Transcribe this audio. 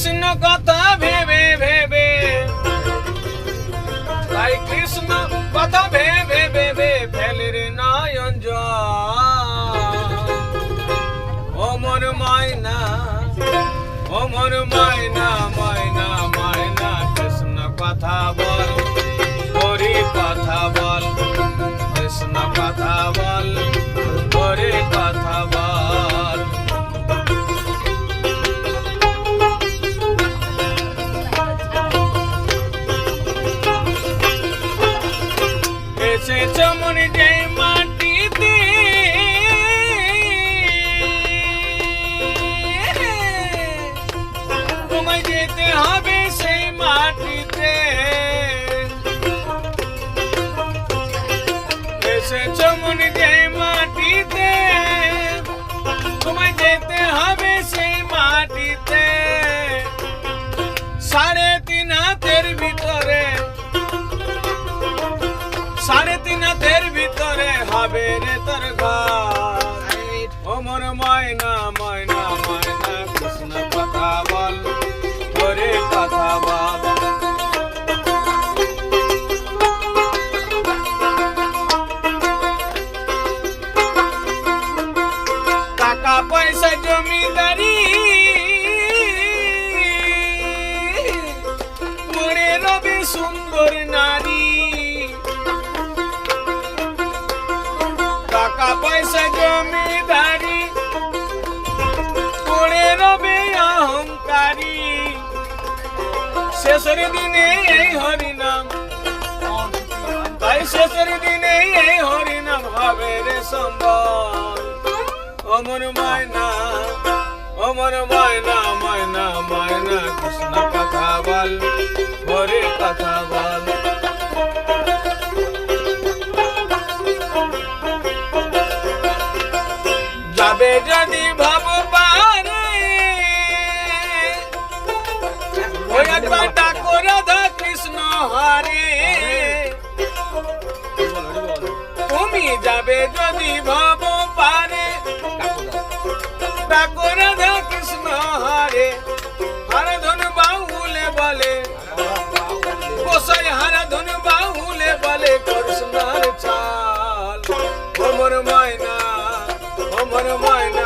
কৃষ্ণ কথা ভেবে ভেবে, তাই কৃষ্ণ কথা ভেবে ভেবে ফেলে রে নয়ন জল। ও মোর ময়না, ও মোর ময়না, ময়না ময়না কৃষ্ণ কথা বল, হরি কথা বল, কৃষ্ণ কথা বল, হরি কথা বল। এসেছ মনে যে মাটিতে, তোমায় যেতে হবে সেই মাটিতে। এসেছ মনে যে মাটিতে, তোমায় যেতে হবে সেই মাটিতে। 3.5 হাতের ভিতরে, 3.5 হাতের ভিতরে হবে রে তোর ঘর। ও মোর ময়না, ময়না ময়না কৃষ্ণ কথা বল, হরি কথা বল। টাকা পয়সা জমিদারি মনে রবে সুন্দর নারী। টাকা পয়সা জমিদারি পড়ে রবে অহংকারী। শেষের দিনে এই হরিনাম, তাই শেষের দিনে এই হরিনাম হবে রে সম্বল। ও মোর ময়না, ও মোর ময়না, ময়না ময়না কৃষ্ণ কথা বল, হরি কথা বল। যাবে যদি ভাব পারে, ওই একবার ডাকো রাধা কৃষ্ণ হরে। তুমি যাবে যদি ভাব পারে, ডাকো রাধা কৃষ্ণ হরে। হারাধন বাহুলে বলে, গোসাই হারাধন বাহুলে বলে কৃষ্ণর চাল। ও মোর ময়না, ও মোর ময়না।